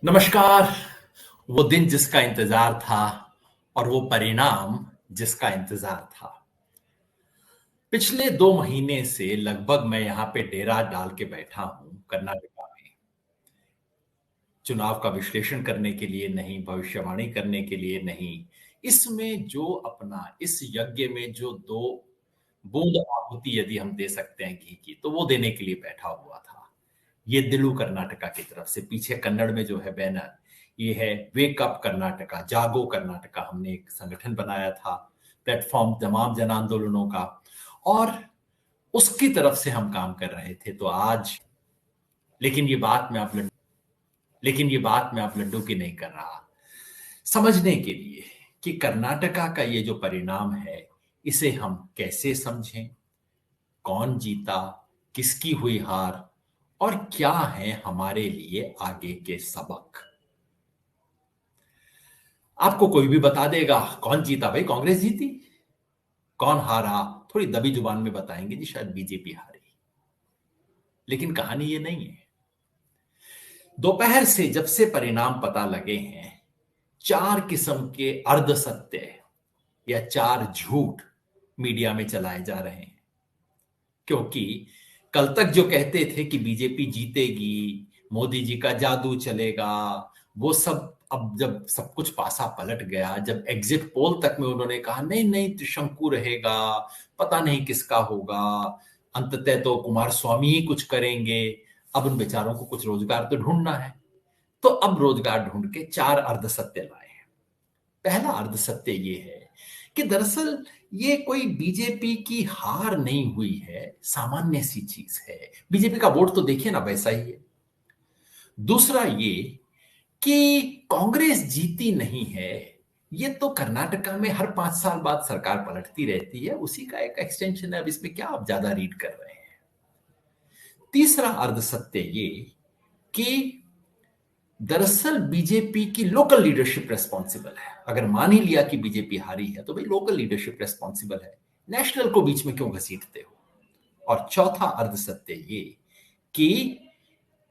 नमस्कार। वो दिन जिसका इंतजार था और वो परिणाम जिसका इंतजार था। पिछले 2 महीने से लगभग मैं यहाँ पे डेरा डाल के बैठा हूँ कर्नाटका में। चुनाव का विश्लेषण करने के लिए नहीं, भविष्यवाणी करने के लिए नहीं। इसमें जो अपना इस यज्ञ में जो 2 बूंद आहुति यदि हम दे सकते हैं घी की, तो वो देने के लिए बैठा हुआ था। ये दिलू कर्नाटका की तरफ से पीछे कन्नड़ में जो है बैनर, ये है वेक अप कर्नाटका, जागो कर्नाटका। हमने एक संगठन बनाया था, प्लेटफॉर्म तमाम जन आंदोलनों का, और उसकी तरफ से हम काम कर रहे थे। तो आज लेकिन ये बात मैं आप लेकिन ये बात मैं आप लड्डू की नहीं कर रहा। समझने के लिए कि कर्नाटका का ये जो परिणाम है, इसे हम कैसे समझें, कौन जीता, किसकी हुई हार, और क्या है हमारे लिए आगे के सबक। आपको कोई भी बता देगा कौन जीता, भाई कांग्रेस जीती। कौन हारा, थोड़ी दबी जुबान में बताएंगे जी शायद बीजेपी हारी। लेकिन कहानी ये नहीं है। दोपहर से जब से परिणाम पता लगे हैं, 4 किस्म के अर्ध सत्य या 4 झूठ मीडिया में चलाए जा रहे हैं। क्योंकि कल तक जो कहते थे कि बीजेपी जीतेगी, मोदी जी का जादू चलेगा, वो सब अब जब सब कुछ पासा पलट गया, जब एग्जिट पोल तक में उन्होंने कहा नहीं नहीं त्रिशंकु रहेगा, पता नहीं किसका होगा, अंततः तो कुमार स्वामी ही कुछ करेंगे। अब उन बेचारों को कुछ रोजगार तो ढूंढना है, तो अब रोजगार ढूंढ के 4 अर्धसत्य लाए हैं। पहला अर्धसत्य ये है कि दरअसल ये कोई बीजेपी की हार नहीं हुई है, सामान्य सी चीज है। बीजेपी का वोट तो देखिए ना, वैसा ही है। दूसरा ये कि कांग्रेस जीती नहीं है, ये तो कर्नाटका में हर 5 साल बाद सरकार पलटती रहती है, उसी का एक एक्सटेंशन है। अब इसमें क्या आप ज्यादा रीड कर रहे हैं। तीसरा अर्धसत्य ये कि दरअसल बीजेपी की लोकल लीडरशिप रेस्पॉन्सिबल है। अगर मान ही लिया कि बीजेपी हारी है, तो भाई लोकल लीडरशिप रेस्पॉन्सिबल है, नेशनल को बीच में क्यों घसीटते हो। और चौथा अर्धसत्य ये कि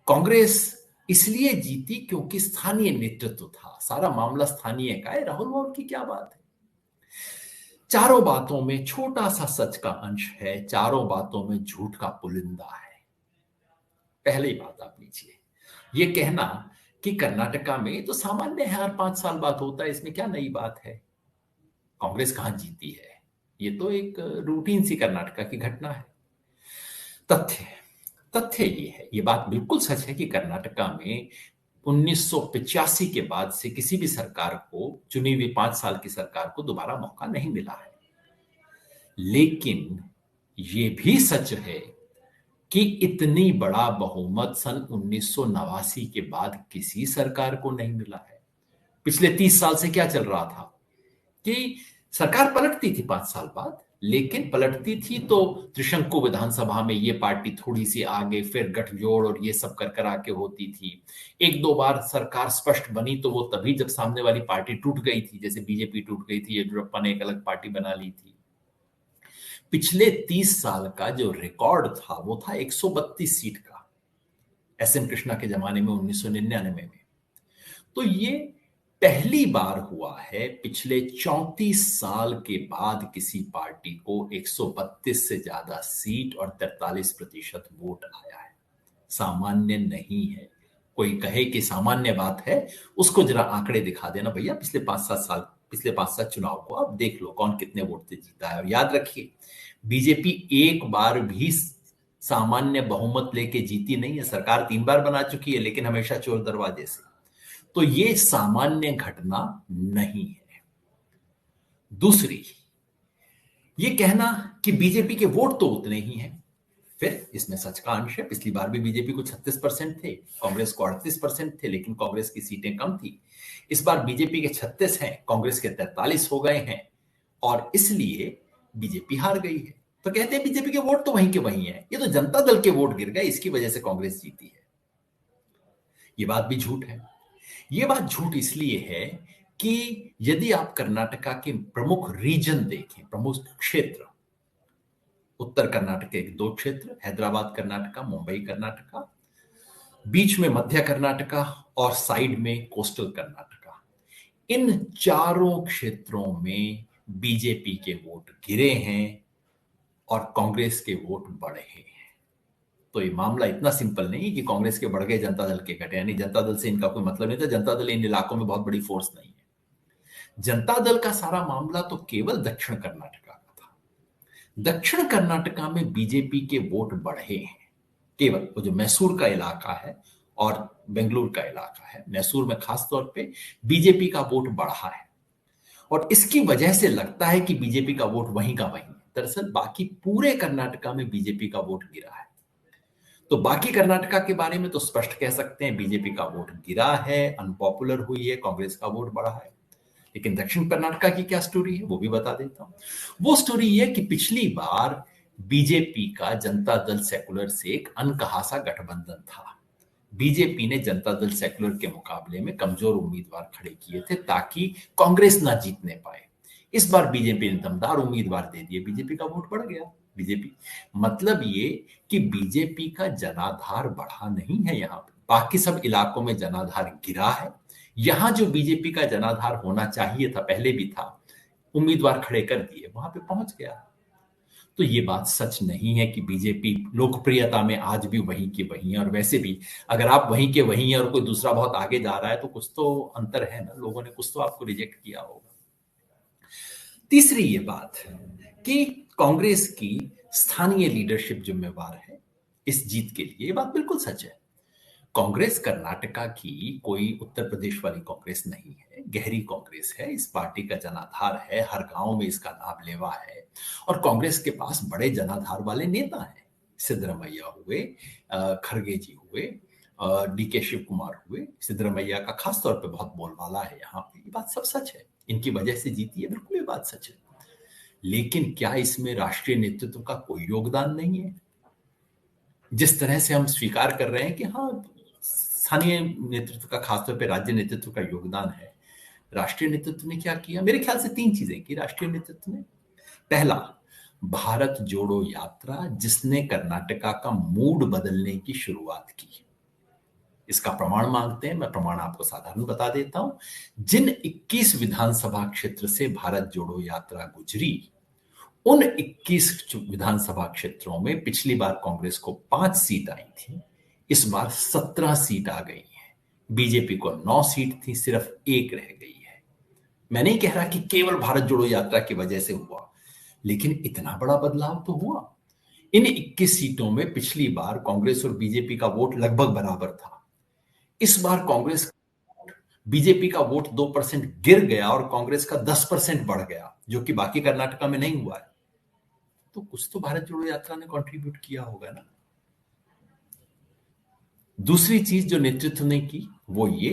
कांग्रेस इसलिए जीती क्योंकि स्थानीय नेतृत्व था, सारा मामला स्थानीय का है, राहुल बाबू की क्या बात है। चारों बातों में छोटा सा सच का अंश है, चारों बातों में झूठ का पुलिंदा है। पहली बात आप लीजिए, ये कहना कि कर्नाटका में तो सामान्य है, हर 5 साल बाद होता है, इसमें क्या नई बात है। कांग्रेस कहां जीती है, ये तो एक रूटीन सी कर्नाटका की घटना है। तथ्य तथ्य ये है, ये बात बिल्कुल सच है कि कर्नाटका में 1985 के बाद से किसी भी सरकार को, चुनी हुई 5 साल की सरकार को दोबारा मौका नहीं मिला है। लेकिन ये भी सच है कि इतनी बड़ा बहुमत सन 1989 के बाद किसी सरकार को नहीं मिला है। पिछले 30 साल से क्या चल रहा था कि सरकार पलटती थी 5 साल बाद, लेकिन पलटती थी तो त्रिशंकु विधानसभा में ये पार्टी थोड़ी सी आगे, फिर गठजोड़ और ये सब कर कर आके होती थी। एक दो बार सरकार स्पष्ट बनी तो वो तभी जब सामने वाली पार्टी टूट गई थी, जैसे बीजेपी टूट गई थी, येडियुरप्पा ने एक अलग पार्टी बना ली थी। पिछले 30 साल का जो रिकॉर्ड था वो था 132 सीट का, एसएन कृष्णा के जमाने में 1999 में। तो ये पहली बार हुआ है पिछले 34 साल के बाद किसी पार्टी को 132 से ज्यादा सीट और 43% वोट आया है। सामान्य नहीं है। कोई कहे कि सामान्य बात है, उसको जरा आंकड़े दिखा देना भैया, पिछले 5-7 चुनाव को आप देख लो कौन कितने वोट से जीता है। और याद रखिए, बीजेपी एक बार भी सामान्य बहुमत लेके जीती नहीं है। सरकार 3 बार बना चुकी है, लेकिन हमेशा चोर दरवाजे से। तो ये सामान्य घटना नहीं है। दूसरी, ये कहना कि बीजेपी के वोट तो उतने ही हैं, फिर इसमें सच का अंश है। पिछली बार भी बीजेपी को 36% थे, कांग्रेस को 38% थे, लेकिन कांग्रेस की सीटें कम थी। इस बार बीजेपी के 36 हैं, कांग्रेस के 43 हो गए हैं, और इसलिए बीजेपी हार गई है। तो कहते हैं बीजेपी के वोट तो वहीं के वहीं हैं, ये तो जनता दल के वोट गिर गए, इसकी वजह से कांग्रेस जीती है। ये बात भी झूठ है। ये बात झूठ इसलिए है कि यदि आप कर्नाटका के प्रमुख रीजन देखें, प्रमुख क्षेत्र, उत्तर कर्नाटक के 2 क्षेत्र, हैदराबाद कर्नाटका, मुंबई कर्नाटका, बीच में मध्य कर्नाटका और साइड में कोस्टल कर्नाटका। इन चारों क्षेत्रों में बीजेपी के वोट गिरे हैं और कांग्रेस के वोट बढ़े हैं। तो ये मामला इतना सिंपल नहीं कि कांग्रेस के बढ़ गए, जनता दल के घटे, यानी जनता दल से इनका कोई मतलब नहीं था। जनता दल इन इलाकों में बहुत बड़ी फोर्स नहीं है। जनता दल का सारा मामला तो केवल दक्षिण कर्नाटका का था। दक्षिण कर्नाटका में बीजेपी के वोट बढ़े हैं। केवल वो जो मैसूर का इलाका है और बेंगलुरु का इलाका है, मैसूर में खास तौर पे बीजेपी का वोट बढ़ा है और इसकी वजह से लगता है कि बीजेपी का वोट वहीं का वहीं है। दरअसल बाकी पूरे कर्नाटका में बीजेपी का वोट गिरा है। तो बाकी कर्नाटका के बारे में तो स्पष्ट कह सकते हैं बीजेपी का वोट गिरा है, अनपॉपुलर हुई है, कांग्रेस का वोट बढ़ा है। लेकिन दक्षिण कर्नाटका की क्या स्टोरी है वो भी बता देता हूं। वो स्टोरी ये कि पिछली बार बीजेपी का जनता दल सेकुलर से एक अनकहा सा गठबंधन था। बीजेपी ने जनता दल सेकुलर के मुकाबले में कमजोर उम्मीदवार खड़े किए थे ताकि कांग्रेस ना जीतने पाए। इस बार बीजेपी ने दमदार उम्मीदवार दे दिए, बीजेपी का वोट बढ़ गया। बीजेपी मतलब ये कि बीजेपी का जनाधार बढ़ा नहीं है। यहां पे बाकी सब इलाकों में जनाधार गिरा है। यहां जो बीजेपी का जनाधार होना चाहिए था, पहले भी था, उम्मीदवार खड़े कर दिए, वहां पे पहुंच गया। तो ये बात सच नहीं है कि बीजेपी लोकप्रियता में आज भी वहीं की वहीं है। और वैसे भी अगर आप वहीं के वहीं हैं और कोई दूसरा बहुत आगे जा रहा है तो कुछ तो अंतर है ना, लोगों ने कुछ तो आपको रिजेक्ट किया होगा। तीसरी ये बात है कि कांग्रेस की स्थानीय लीडरशिप जिम्मेवार है इस जीत के लिए। ये बात बिल्कुल सच है। कांग्रेस कर्नाटका की कोई उत्तर प्रदेश वाली कांग्रेस नहीं है, गहरी कांग्रेस है। इस पार्टी का जनाधार है, हर गांव में इसका नाम लेवा है और कांग्रेस के पास बड़े जनाधार वाले नेता हैं। सिद्धरमैया हुए, खड़गे जी हुए, डीके शिव कुमार हुए। सिद्धरमैया का खास तौर पे बहुत बोलबाला है यहाँ पे, ये बात सब सच है। इनकी वजह से जीती है, बिल्कुल ये बात सच है। लेकिन क्या इसमें राष्ट्रीय नेतृत्व का कोई योगदान नहीं है? जिस तरह से हम स्वीकार कर रहे हैं कि हाँ, स्थानीय नेतृत्व का, खासतौर पे राज्य नेतृत्व का योगदान है, राष्ट्रीय नेतृत्व ने क्या किया? मेरे ख्याल से तीन चीजें की राष्ट्रीय नेतृत्व ने। पहला, भारत जोड़ो यात्रा, जिसने कर्नाटका का मूड बदलने की शुरुआत की। इसका प्रमाण मांगते हैं, मैं प्रमाण आपको साधारण बता देता हूं। जिन 21 विधानसभा क्षेत्र से भारत जोड़ो यात्रा गुजरी, उन 21 विधानसभा क्षेत्रों में पिछली बार कांग्रेस को 5 सीट आई थी, इस बार 17 सीट आ गई है। बीजेपी को 9 सीट थी, सिर्फ एक रह गई है। मैं नहीं कह रहा कि केवल भारत जोड़ो यात्रा की वजह से हुआ, लेकिन इतना बड़ा बदलाव तो हुआ। इन 21 सीटों में पिछली बार कांग्रेस और बीजेपी का वोट लगभग बराबर था। इस बार कांग्रेस, बीजेपी का वोट 2% गिर गया और कांग्रेस का 10% बढ़ गया, जो कि बाकी कर्नाटका में नहीं हुआ है। तो कुछ तो भारत जोड़ो यात्रा ने कंट्रीब्यूट किया होगा ना। दूसरी चीज जो नेतृत्व ने की वो ये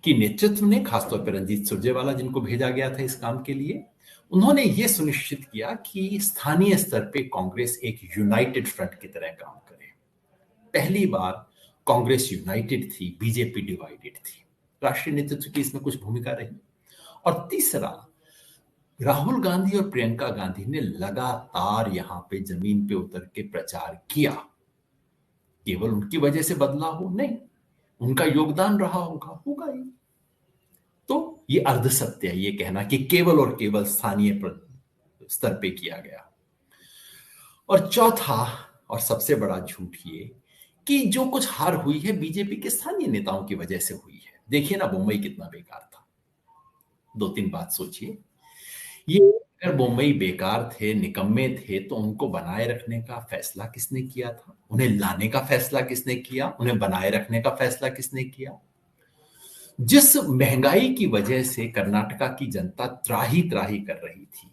कि नेतृत्व ने, खासतौर पर रंजीत सुरजेवाला जिनको भेजा गया था इस काम के लिए, उन्होंने ये सुनिश्चित किया कि स्थानीय स्तर पे कांग्रेस एक यूनाइटेड फ्रंट की तरह काम करे। पहली बार कांग्रेस यूनाइटेड थी, बीजेपी डिवाइडेड थी। राष्ट्रीय नेतृत्व की इसमें कुछ भूमिका रही। और तीसरा, राहुल गांधी और प्रियंका गांधी ने लगातार यहां पे जमीन पे उतर के प्रचार किया। केवल उनकी वजह से बदलाव हो नहीं, उनका योगदान रहा होगा ही। तो ये अर्धसत्य है ये कहना कि केवल और केवल स्थानीय स्तर पे किया गया। और चौथा और सबसे बड़ा झूठ ये कि जो कुछ हार हुई है बीजेपी के स्थानीय नेताओं की वजह से हुई है। देखिए ना, मुंबई कितना बेकार था। 2-3 बात सोचिए। ये अगर मुंबई बेकार थे, निकम्मे थे, तो उनको बनाए रखने का फैसला किसने किया था? उन्हें लाने का फैसला किसने किया? उन्हें बनाए रखने का फैसला किसने किया? जिस महंगाई की वजह से कर्नाटका की जनता त्राही त्राही कर रही थी,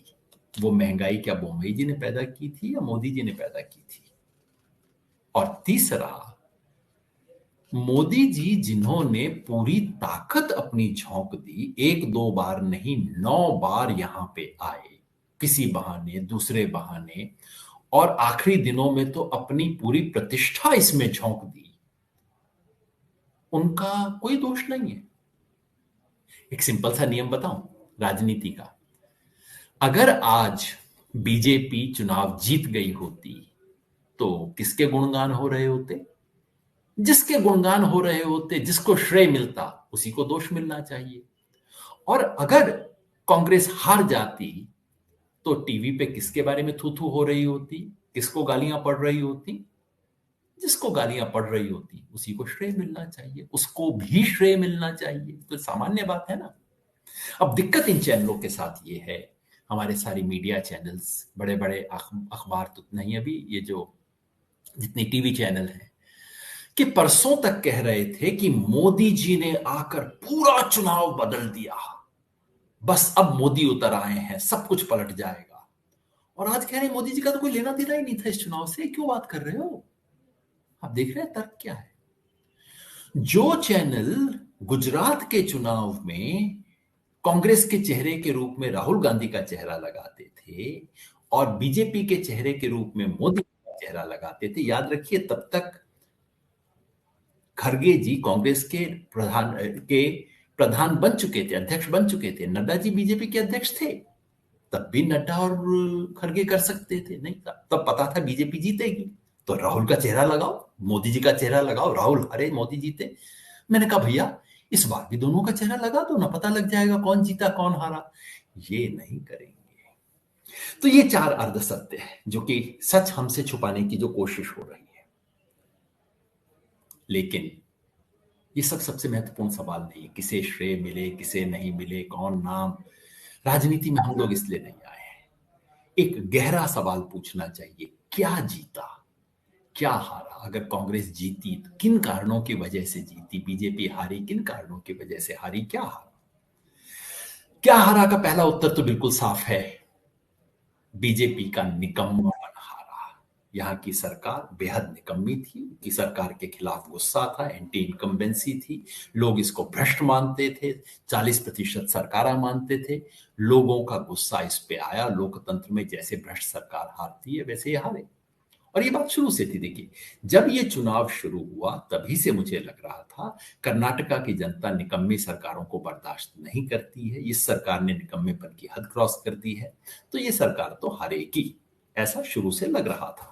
वो महंगाई क्या मुंबई जी ने पैदा की थी या मोदी जी ने पैदा की थी? और तीसरा, मोदी जी जिन्होंने पूरी ताकत अपनी झोंक दी, 1-2 बार नहीं 9 बार यहां पे आए, किसी बहाने दूसरे बहाने, और आखिरी दिनों में तो अपनी पूरी प्रतिष्ठा इसमें झोंक दी, उनका कोई दोष नहीं है। एक सिंपल सा नियम बताऊं राजनीति का, अगर आज बीजेपी चुनाव जीत गई होती तो किसके गुणगान हो रहे होते? जिसके गुणगान हो रहे होते, जिसको श्रेय मिलता, उसी को दोष मिलना चाहिए। और अगर कांग्रेस हार जाती तो टीवी पे किसके बारे में थू थू हो रही होती, किसको गालियां पड़ रही होती? जिसको गालियां पड़ रही होती उसी को श्रेय मिलना चाहिए, उसको भी श्रेय मिलना चाहिए। तो सामान्य बात है ना। अब दिक्कत इन चैनलों के साथ ये है, हमारे सारी मीडिया चैनल्स, बड़े बड़े अखबार तो नहीं, अभी ये जो जितनी टीवी चैनल हैं, कि परसों तक कह रहे थे कि मोदी जी ने आकर पूरा चुनाव बदल दिया, बस अब मोदी उतर आए हैं, सब कुछ पलट जाएगा। और आज कह रहे हैं मोदी जी का तो कोई लेना देना ही नहीं था इस चुनाव से, क्यों बात कर रहे हो? आप देख रहे हैं तर्क क्या है। जो चैनल गुजरात के चुनाव में कांग्रेस के चेहरे के रूप में राहुल गांधी का चेहरा लगाते थे और बीजेपी के चेहरे के रूप में मोदी का चेहरा लगाते थे, याद रखिए तब तक खड़गे जी कांग्रेस के प्रधान बन चुके थे, अध्यक्ष बन चुके थे। नड्डा जी बीजेपी के अध्यक्ष थे, तब भी नड्डा और खड़गे कर सकते थे, नहीं तब पता था बीजेपी जीतेगी, तो राहुल का चेहरा लगाओ, मोदी जी का चेहरा लगाओ, राहुल हारे मोदी जीते। मैंने कहा भैया इस बार भी दोनों का चेहरा लगा दो ना, पता लग जाएगा कौन जीता कौन हारा। ये नहीं करेंगे। तो ये चार अर्धसत्य है जो कि सच हमसे छुपाने की जो कोशिश हो रही है। लेकिन ये सब सबसे महत्वपूर्ण सवाल नहीं है, किसे श्रेय मिले किसे नहीं मिले, कौन नाम। राजनीति में हम लोग इसलिए नहीं आए हैं। एक गहरा सवाल पूछना चाहिए, क्या जीता, क्या हारा? अगर कांग्रेस जीती तो किन कारणों की वजह से जीती, बीजेपी हारी किन कारणों की वजह से हारी, क्या हारा? क्या हारा का पहला उत्तर तो बिल्कुल साफ है, बीजेपी का निकम्मापन हारा। यहाँ की सरकार बेहद निकम्मी थी, की सरकार के खिलाफ गुस्सा था, एंटी इनकम्बेंसी थी, लोग इसको भ्रष्ट मानते थे, 40% सरकारा मानते थे। लोगों का गुस्सा इस पे आया, लोकतंत्र में जैसे भ्रष्ट सरकार हारती है वैसे ही हारे। और ये बात शुरू से थी। देखिए जब ये चुनाव शुरू हुआ तभी से मुझे लग रहा था कर्नाटका की जनता निकम्मी सरकारों को बर्दाश्त नहीं करती है, इस सरकार ने निकम्मेपन की हद क्रॉस कर दी है, तो ये सरकार तो हारेगी, ऐसा शुरू से लग रहा था।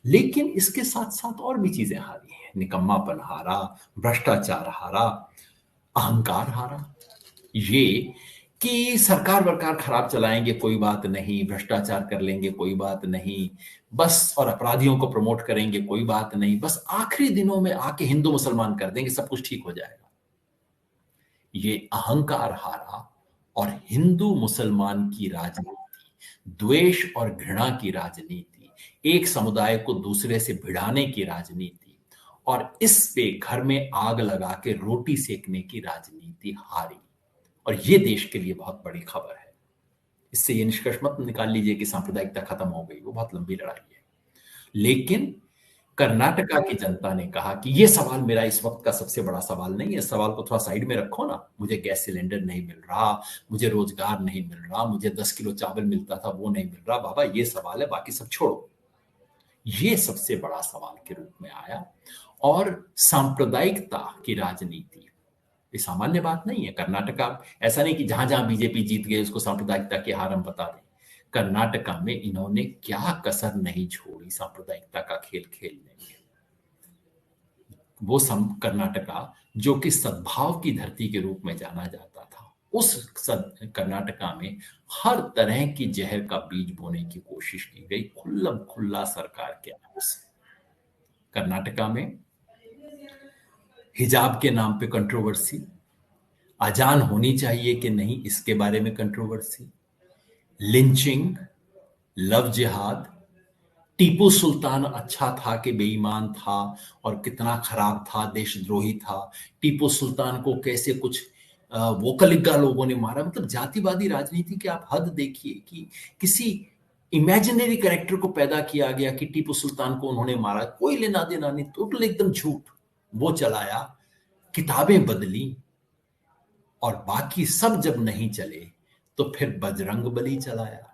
लेकिन इसके साथ साथ और भी चीजें हारी हैं, निकम्मापन हारा, भ्रष्टाचार हारा, अहंकार हारा। ये कि सरकार वरकार खराब चलाएंगे कोई बात नहीं, भ्रष्टाचार कर लेंगे कोई बात नहीं, बस और अपराधियों को प्रमोट करेंगे कोई बात नहीं, बस आखिरी दिनों में आके हिंदू मुसलमान कर देंगे, सब कुछ ठीक हो जाएगा। ये अहंकार हारा और हिंदू मुसलमान की राजनीति, द्वेष और घृणा की राजनीति, एक समुदाय को दूसरे से भिड़ाने की राजनीति और इस पे घर में आग लगा के रोटी सेकने की राजनीति हारी। और ये देश के लिए बहुत बड़ी खबर है। इससे ये निष्कर्ष मत निकाल लीजिए कि सांप्रदायिकता खत्म हो गई, वो बहुत लंबी लड़ाई है। लेकिन कर्नाटका की जनता ने कहा कि ये सवाल मेरा इस वक्त का सबसे बड़ा सवाल नहीं है, सवाल को थोड़ा साइड में रखो ना, मुझे गैस सिलेंडर नहीं मिल रहा, मुझे रोजगार नहीं मिल रहा, मुझे 10 किलो चावल मिलता था वो नहीं मिल रहा, बाबा ये सवाल है, बाकी सब छोड़ो। ये सबसे बड़ा सवाल के रूप में आया। और सांप्रदायिकता की राजनीति, ये सामान्य बात नहीं है। कर्नाटका ऐसा नहीं कि जहां जहां बीजेपी जीत गए उसको सांप्रदायिकता की हार हम बता दें। कर्नाटका में इन्होंने क्या कसर नहीं छोड़ी सांप्रदायिकता का खेल खेलने में। वो कर्नाटका जो कि सद्भाव की धरती के रूप में जाना जाता था, उस कर्नाटका में हर तरह की जहर का बीज बोने की कोशिश की गई, खुल्लम खुल्ला सरकार के नाम से। कर्नाटका में हिजाब के नाम पे कंट्रोवर्सी, अजान होनी चाहिए कि नहीं इसके बारे में कंट्रोवर्सी, लिंचिंग, लव जिहाद, टीपू सुल्तान अच्छा था कि बेईमान था और कितना खराब था, देशद्रोही था, टीपू सुल्तान को कैसे कुछ वोकलिगा लोगों ने मारा। मतलब जातिवादी राजनीति की आप हद देखिए कि किसी इमेजिनरी कैरेक्टर को पैदा किया गया कि टीपू सुल्तान को उन्होंने मारा, कोई लेना देना नहीं, टोटल एकदम झूठ वो चलाया, किताबें बदली और बाकी सब जब नहीं चले तो फिर बजरंग बली चलाया।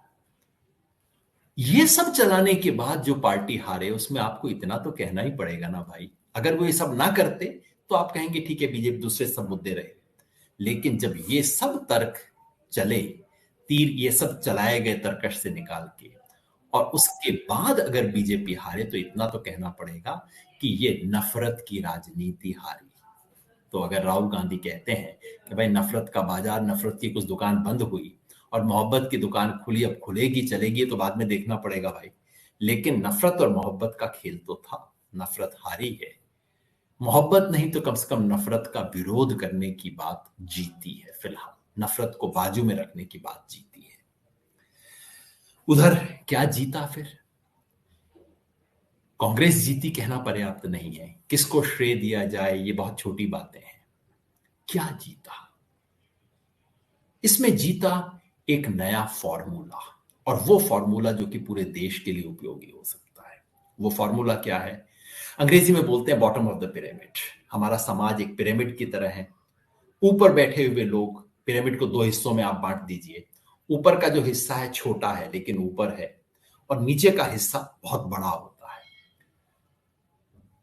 ये सब चलाने के बाद जो पार्टी हारे उसमें आपको इतना तो कहना ही पड़ेगा ना भाई, अगर वो ये सब ना करते तो आप कहेंगे ठीक है बीजेपी दूसरे सब मुद्दे रहे, लेकिन जब ये सब तर्क चले, तीर ये सब चलाए गए तर्कश से निकाल के, और उसके बाद अगर बीजेपी हारे तो इतना तो कहना पड़ेगा कि ये नफरत की राजनीति हारी। तो अगर राहुल गांधी कहते हैं कि भाई नफरत का बाजार, नफरत की कुछ दुकान बंद हुई और मोहब्बत की दुकान खुली, अब खुलेगी चलेगी तो बाद में देखना पड़ेगा भाई, लेकिन नफरत और मोहब्बत का खेल तो था, नफरत हारी है। मोहब्बत नहीं तो कम से कम नफरत का विरोध करने की बात जीती है, फिलहाल नफरत को बाजू में रखने की बात जीती है। उधर क्या जीता फिर? कांग्रेस जीती कहना पर्याप्त नहीं है, किसको श्रेय दिया जाए ये बहुत छोटी बातें हैं। क्या जीता? इसमें जीता एक नया फॉर्मूला, और वो फॉर्मूला जो कि पूरे देश के लिए उपयोगी हो सकता है। वो फॉर्मूला क्या है? अंग्रेजी में बोलते हैं बॉटम ऑफ द पिरामिड। हमारा समाज एक पिरामिड की तरह है। ऊपर बैठे हुए लोग, पिरामिड को दो हिस्सों में आप बांट दीजिए। ऊपर का जो हिस्सा है छोटा है लेकिन ऊपर है, और नीचे का हिस्सा बहुत बड़ा होता है।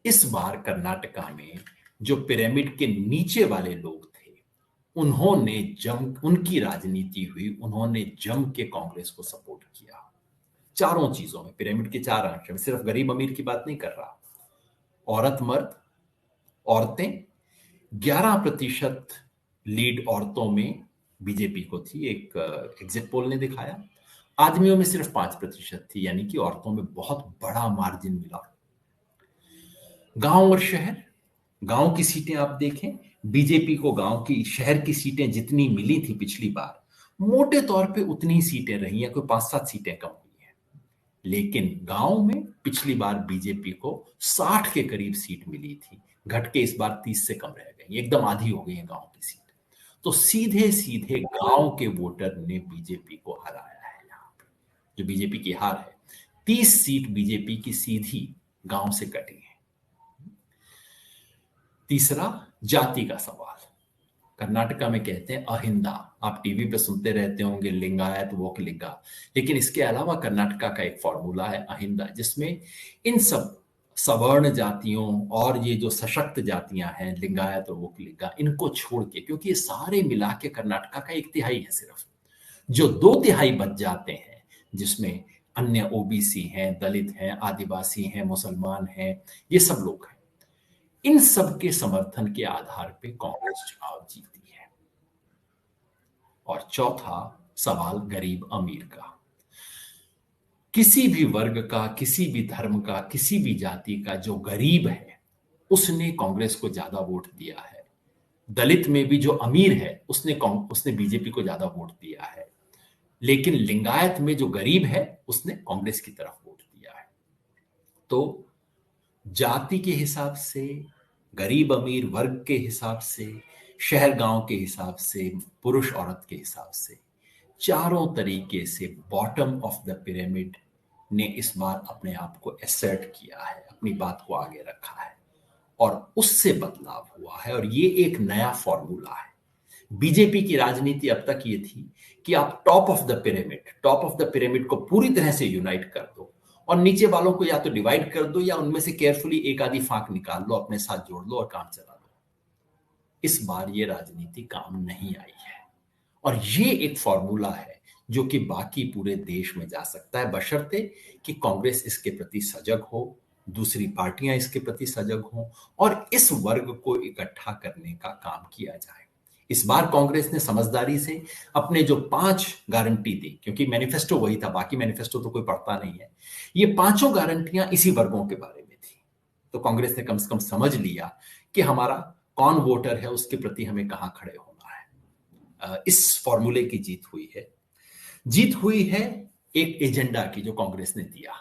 इस बार कर्नाटका में जो पिरामिड के नीचे वाले लोग थे, उन्होंने उनकी राजनीति हुई, उन्होंने जम के कांग्रेस को सपोर्ट किया चारों चीजों में। पिरामिड के चार अंश में सिर्फ गरीब अमीर की बात नहीं कर रहा, औरत मर्द, औरतें 11% लीड औरतों में बीजेपी को थी, एक एग्जिट पोल ने दिखाया। आदमियों में सिर्फ 5% थी, यानी कि औरतों में बहुत बड़ा मार्जिन मिला। गांव और शहर, गांव की सीटें आप देखें, बीजेपी को गांव की, शहर की सीटें जितनी मिली थी पिछली बार, मोटे तौर पे उतनी ही सीटें रही हैं, कोई 5-7 सीटें कम हुई हैं। लेकिन गांव में पिछली बार बीजेपी को 60 के करीब सीट मिली थी, घट के इस बार 30 से कम रह गई, एकदम आधी हो गई है गांव की सीट। तो सीधे सीधे गांव के वोटर ने बीजेपी को हराया है। यहाँ पे जो बीजेपी की हार है, 30 सीट बीजेपी की सीधी गांव से कटी है। तीसरा, जाति का सवाल। कर्नाटका में कहते हैं अहिंदा, आप टीवी पे सुनते रहते होंगे लिंगायत वोकलिंगा, लेकिन इसके अलावा कर्नाटका का एक फॉर्मूला है अहिंदा, जिसमें इन सब सवर्ण जातियों और ये जो सशक्त जातियां हैं लिंगायत और वोकलिंगा, इनको छोड़ के, क्योंकि ये सारे मिला के कर्नाटका का 1/3 है सिर्फ, जो 2/3 बच जाते हैं, जिसमें अन्य ओबीसी हैं, दलित हैं, आदिवासी हैं, मुसलमान हैं, ये सब लोग हैं, इन सब के समर्थन के आधार पे कांग्रेस चुनाव जीती है। और चौथा सवाल गरीब अमीर का। किसी भी वर्ग का, किसी भी धर्म का, किसी भी जाति का जो गरीब है, उसने कांग्रेस को ज्यादा वोट दिया है। दलित में भी जो अमीर है, उसने बीजेपी को ज्यादा वोट दिया है। लेकिन लिंगायत में जो गरीब है, उसने कांग्रेस की तरफ वोट दिया है। तो जाति के हिसाब से, गरीब अमीर वर्ग के हिसाब से, शहर गांव के हिसाब से, पुरुष औरत के हिसाब से, चारों तरीके से बॉटम ऑफ द पिरामिड ने इस बार अपने आप को एसर्ट किया है, अपनी बात को आगे रखा है, और उससे बदलाव हुआ है। और ये एक नया फॉर्मूला है। बीजेपी की राजनीति अब तक ये थी कि आप टॉप ऑफ द पिरामिड को पूरी तरह से यूनाइट कर दो, और नीचे वालों को या तो डिवाइड कर दो या उनमें से केयरफुली एक आधी फांक निकाल लो, अपने साथ जोड़ लो और काम चला लो। इस बार ये राजनीति काम नहीं आई है, और ये एक फॉर्मूला है जो कि बाकी पूरे देश में जा सकता है, बशर्ते कि कांग्रेस इसके प्रति सजग हो, दूसरी पार्टियां इसके प्रति सजग हों, और इस वर्ग को इकट्ठा करने का काम किया जाए। इस बार कांग्रेस ने समझदारी से अपने जो 5 गारंटी दी, क्योंकि मैनिफेस्टो वही था, बाकी मैनिफेस्टो तो कोई पढ़ता नहीं है, ये 5 गारंटियां इसी वर्गों के बारे में थी। तो कांग्रेस ने कम से कम समझ लिया कि हमारा कौन वोटर है, उसके प्रति हमें कहां खड़े होना है। इस फॉर्मूले की जीत हुई है एक एजेंडा की जो कांग्रेस ने दिया।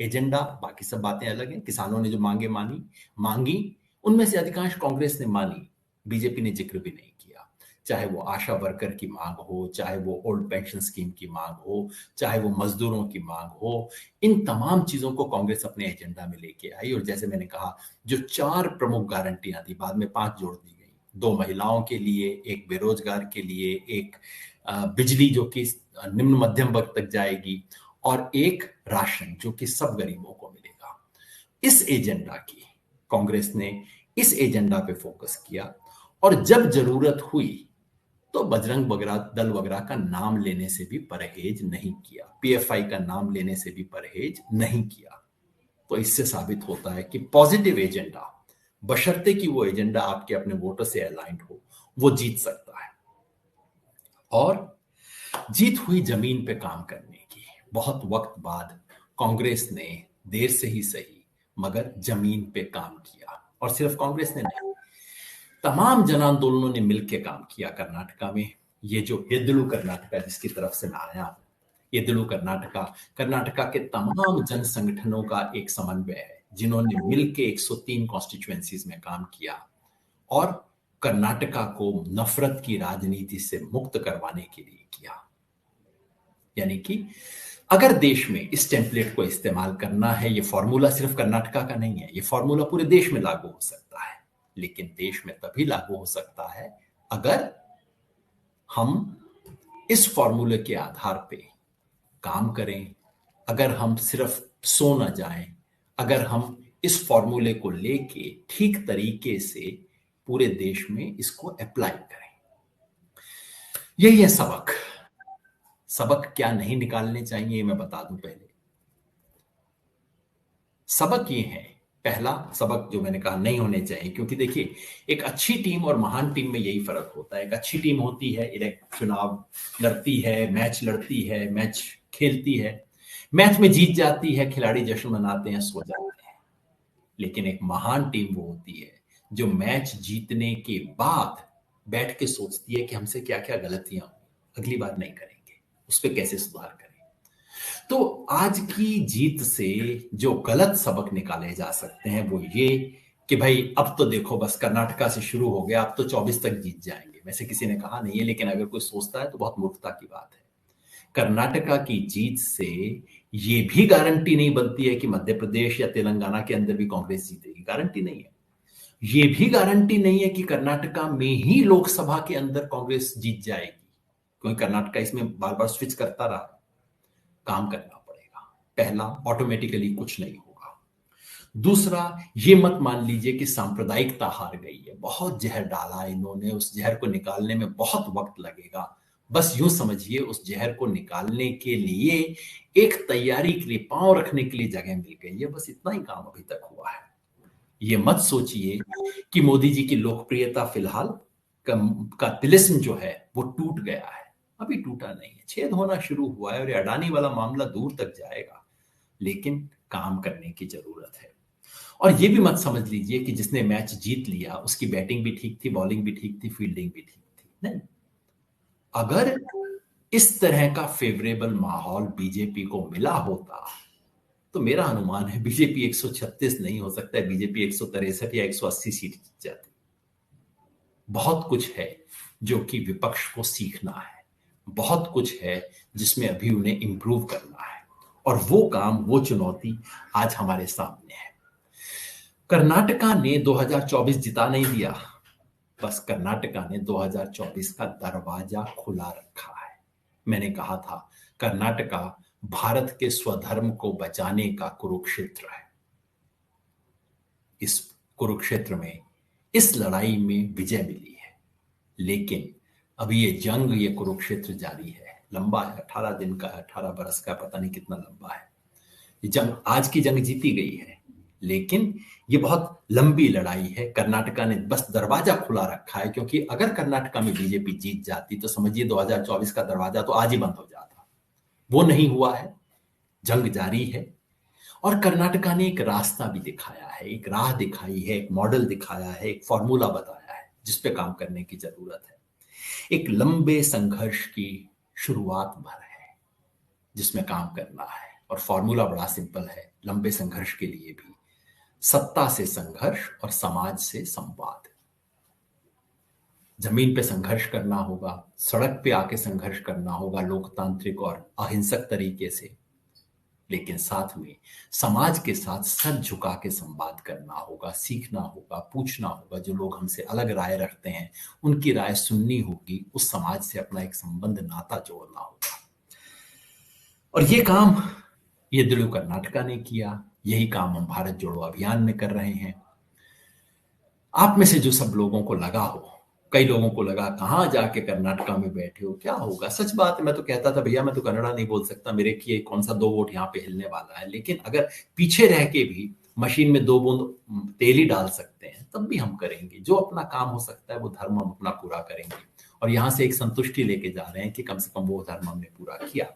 एजेंडा, बाकी सब बातें अलग हैं। किसानों ने जो मांगी, उनमें से अधिकांश कांग्रेस ने मानी, बीजेपी ने जिक्र भी नहीं किया। चाहे वो आशा वर्कर की मांग हो, चाहे वो ओल्ड पेंशन स्कीम की मांग हो, चाहे वो मजदूरों की मांग हो, इन तमाम चीजों को कांग्रेस अपने एजेंडा में लेके आई। और जैसे मैंने कहा, जो 4 प्रमुख गारंटियां थी, बाद में 5 जोड़ दी गई, 2 महिलाओं के लिए, एक बेरोजगार के लिए, एक बिजली जो कि निम्न मध्यम वर्ग तक जाएगी, और एक राशन जो कि सब गरीबों को मिलेगा। इस एजेंडा की कांग्रेस ने इस एजेंडा पे फोकस किया, और जब जरूरत हुई तो बजरंग दल वगैरह का नाम लेने से भी परहेज नहीं किया, पीएफआई का नाम लेने से भी परहेज नहीं किया। तो इससे साबित होता है कि पॉजिटिव एजेंडा, बशर्ते कि वो एजेंडा आपके अपने वोटर से अलाइंड हो, वो जीत सकता है। और जीत हुई जमीन पे काम करने की। बहुत वक्त बाद कांग्रेस ने देर से ही सही मगर जमीन पे काम किया, और सिर्फ कांग्रेस ने नहीं, तमाम जन आंदोलनों ने मिलकर काम किया कर्नाटका में। ये जो येदुलु कर्नाटका जिसकी तरफ से मैं आया, येदुलु कर्नाटका कर्नाटका के तमाम जन संगठनों का एक समन्वय है, जिन्होंने मिलकर 103 कॉन्स्टिट्यूएंसीज में काम किया और कर्नाटका को नफरत की राजनीति से मुक्त करवाने के लिए किया। यानी कि अगर देश में इस टेम्पलेट को इस्तेमाल करना है, ये फॉर्मूला सिर्फ कर्नाटका का नहीं है, ये फॉर्मूला पूरे देश में लागू हो सकता है। लेकिन देश में तभी लागू हो सकता है अगर हम इस फॉर्मूले के आधार पे काम करें, अगर हम सिर्फ सो न जाएं, अगर हम इस फॉर्मूले को लेके ठीक तरीके से पूरे देश में इसको अप्लाई करें। यही है सबक। सबक क्या नहीं निकालने चाहिए मैं बता दूं पहले। सबक ये है, पहला सबक जो मैंने कहा नहीं होने चाहिए, क्योंकि देखिए एक अच्छी टीम और महान टीम में यही फर्क होता है। एक अच्छी टीम होती है, चुनाव लड़ती है, मैच लड़ती है, मैच खेलती है, मैच में जीत जाती है, खिलाड़ी जश्न मनाते हैं, सो जाते हैं। लेकिन एक महान टीम वो होती है जो मैच जीतने के बाद बैठ के सोचती है कि हमसे क्या क्या गलतियां हुई, अगली बार नहीं करेंगे, उस पर कैसे सुधार करें। तो आज की जीत से जो गलत सबक निकाले जा सकते हैं वो ये कि भाई अब तो देखो बस कर्नाटका से शुरू हो गया, अब तो 24 तक जीत जाएंगे। वैसे किसी ने कहा नहीं है, लेकिन अगर कोई सोचता है तो बहुत मूर्खता की बात है। कर्नाटका की जीत से ये भी गारंटी नहीं बनती है कि मध्य प्रदेश या तेलंगाना के अंदर भी कांग्रेस जीतेगी, गारंटी नहीं है। ये भी गारंटी नहीं है कि कर्नाटका में ही लोकसभा के अंदर कांग्रेस जीत जाएगी, क्योंकि कर्नाटका इसमें बार बार स्विच करता रहा। काम करना पड़ेगा। पहला, ऑटोमेटिकली कुछ नहीं होगा। दूसरा, ये मत मान लीजिए कि सांप्रदायिकता हार गई है, बहुत जहर डाला इन्होंने, उस जहर को निकालने में बहुत वक्त लगेगा। बस यूं समझिए उस जहर को निकालने के लिए एक तैयारी के लिए, पांव रखने के लिए जगह मिल गई है, बस इतना ही काम अभी तक हुआ है। ये मत सोचिए कि मोदी जी की लोकप्रियता फिलहाल का तिलिस्म जो है वो टूट गया है, अभी टूटा नहीं है, छेद होना शुरू हुआ है और अडानी वाला मामला दूर तक जाएगा, लेकिन काम करने की जरूरत है। और ये भी मत समझ लीजिए कि जिसने मैच जीत लिया उसकी बैटिंग भी ठीक थी, बॉलिंग भी ठीक थी, फील्डिंग भी ठीक थी। नहीं, अगर इस तरह का फेवरेबल माहौल बीजेपी को मिला होता तो मेरा अनुमान है बीजेपी 136 नहीं हो सकता है, बीजेपी 163 या 180 सीट जीत जाती। बहुत कुछ है जो कि विपक्ष को सीखना है, बहुत कुछ है जिसमें अभी उन्हें इंप्रूव करना है, और वो काम, वो चुनौती आज हमारे सामने है। कर्नाटका ने 2024 जिता नहीं दिया, बस कर्नाटका ने 2024 का दरवाजा खुला रखा है। मैंने कहा था कर्नाटका भारत के स्वधर्म को बचाने का कुरुक्षेत्र है। इस कुरुक्षेत्र में, इस लड़ाई में विजय मिली है, लेकिन अभी ये जंग, ये कुरुक्षेत्र जारी है, लंबा है, 18 दिन का है, 18 बरस का, पता नहीं कितना लंबा है ये जंग। आज की जंग जीती गई है, लेकिन ये बहुत लंबी लड़ाई है। कर्नाटका ने बस दरवाजा खुला रखा है, क्योंकि अगर कर्नाटका में बीजेपी जीत जाती तो समझिए 2024 का दरवाजा तो आज ही बंद हो जाता। वो नहीं हुआ है, जंग जारी है, और कर्नाटका ने एक रास्ता भी दिखाया है, एक राह दिखाई है, एक मॉडल दिखाया है, एक फॉर्मूला बताया है जिस पे काम करने की जरूरत है। एक लंबे संघर्ष की शुरुआत भर है जिसमें काम करना है, और फॉर्मूला बड़ा सिंपल है लंबे संघर्ष के लिए भी। सत्ता से संघर्ष और समाज से संवाद। जमीन पे संघर्ष करना होगा, सड़क पे आके संघर्ष करना होगा लोकतांत्रिक और अहिंसक तरीके से, लेकिन साथ में समाज के साथ सर झुका के संवाद करना होगा, सीखना होगा, पूछना होगा। जो लोग हमसे अलग राय रखते हैं उनकी राय सुननी होगी, उस समाज से अपना एक संबंध, नाता जोड़ना होगा। और ये काम येदुलु कर्नाटका ने किया, यही काम हम भारत जोड़ो अभियान में कर रहे हैं। आप में से जो सब लोगों को लगा हो कई लोगों को लगा कहाँ जाके कर्नाटका में बैठे हो, क्या होगा। सच बात है, मैं तो कहता था भैया मैं तो कन्नड़ा नहीं बोल सकता, मेरे किए कौन सा 2 वोट यहाँ पे हिलने वाला है। लेकिन अगर पीछे रह के भी मशीन में 2 बूंद तेल ही डाल सकते हैं तब भी हम करेंगे। जो अपना काम हो सकता है वो धर्म हम अपना पूरा करेंगे, और यहाँ से एक संतुष्टि लेके जा रहे हैं कि कम से कम वो धर्म हमने पूरा किया।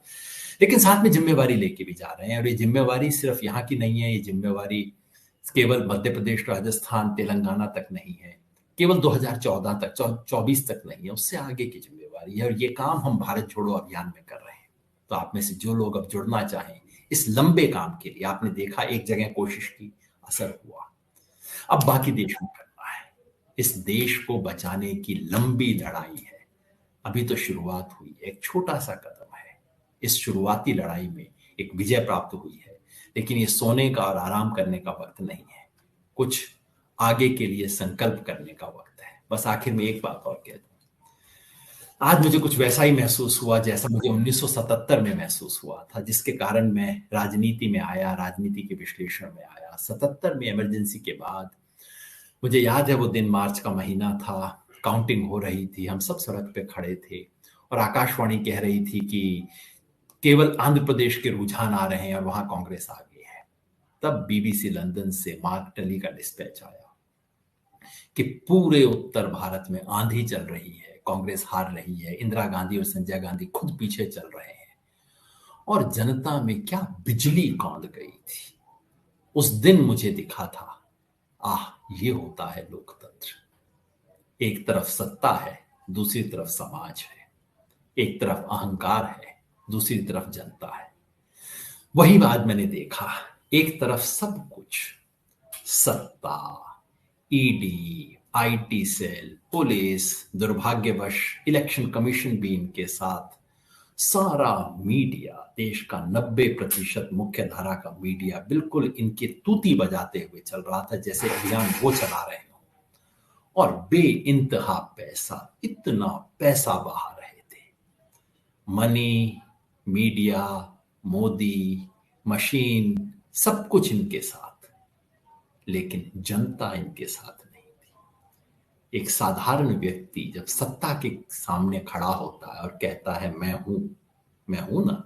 लेकिन साथ में जिम्मेवारी लेके भी जा रहे हैं, और ये जिम्मेवारी सिर्फ यहाँ की नहीं है, ये जिम्मेवारी केवल मध्य प्रदेश, राजस्थान, तेलंगाना तक नहीं है, केवल 2014 तक, 24 तक नहीं है, उससे आगे की जिम्मेवारी है। और ये काम हम भारत छोड़ो अभियान में कर रहे हैं। तो आप में से जो लोग अब जुड़ना चाहें इस लंबे काम के लिए, आपने देखा एक जगह कोशिश की, असर हुआ, अब बाकी देश में करना है। इस देश को बचाने की लंबी लड़ाई है, अभी तो शुरुआत हुई है, एक छोटा सा कदम है। इस शुरुआती लड़ाई में एक विजय प्राप्त हुई है, लेकिन ये सोने का और आराम करने का वक्त नहीं है, कुछ आगे के लिए संकल्प करने का वक्त है। बस आखिर में एक बात और कह दूं, आज मुझे कुछ वैसा ही महसूस हुआ जैसा मुझे 1977 में महसूस हुआ था, जिसके कारण मैं राजनीति में आया, राजनीति के विश्लेषण में आया। 77 में इमरजेंसी के बाद मुझे याद है वो दिन, मार्च का महीना था, काउंटिंग हो रही थी, हम सब सड़क पे खड़े थे और आकाशवाणी कह रही थी कि केवल आंध्र प्रदेश के रुझान आ रहे हैं और वहां कांग्रेस आ गई है। तब बीबीसी लंदन से मार्क टली का डिस्पैच आया कि पूरे उत्तर भारत में आंधी चल रही है, कांग्रेस हार रही है, इंदिरा गांधी और संजय गांधी खुद पीछे चल रहे हैं, और जनता में क्या बिजली कौंध गई थी। उस दिन मुझे दिखा था, आह, ये होता है लोकतंत्र। एक तरफ सत्ता है, दूसरी तरफ समाज है, एक तरफ अहंकार है, दूसरी तरफ जनता है। वही बात मैंने देखा, एक तरफ सब कुछ, सत्ता, ईडी, आईटी सेल, पुलिस, दुर्भाग्यवश इलेक्शन कमीशन भी इनके साथ, सारा मीडिया, देश का 90% मुख्य धारा का मीडिया बिल्कुल इनके तूती बजाते हुए चल रहा था, जैसे अभियान वो चला रहे हो, और बेइंतहा पैसा, इतना पैसा बहा रहे थे। मनी, मीडिया, मोदी, मशीन, सब कुछ इनके साथ, लेकिन जनता इनके साथ नहीं थी। एक साधारण व्यक्ति जब सत्ता के सामने खड़ा होता है और कहता है मैं हूं ना,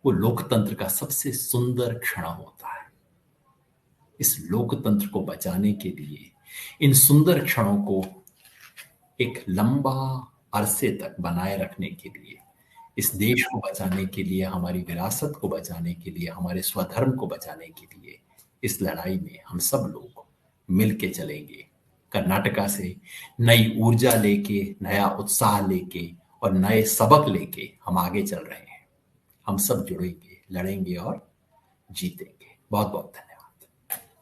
वो लोकतंत्र का सबसे सुंदर क्षण होता है। इस लोकतंत्र को बचाने के लिए, इन सुंदर क्षणों को एक लंबा अरसे तक बनाए रखने के लिए, इस देश को बचाने के लिए, हमारी विरासत को बचाने के लिए, हमारे स्वधर्म को बचाने के लिए, इस लड़ाई में हम सब लोग मिलके चलेंगे। कर्नाटका से नई ऊर्जा लेके, नया उत्साह लेके और नए सबक लेके हम आगे चल रहे हैं। हम सब जुड़ेंगे, लड़ेंगे और जीतेंगे। बहुत बहुत धन्यवाद।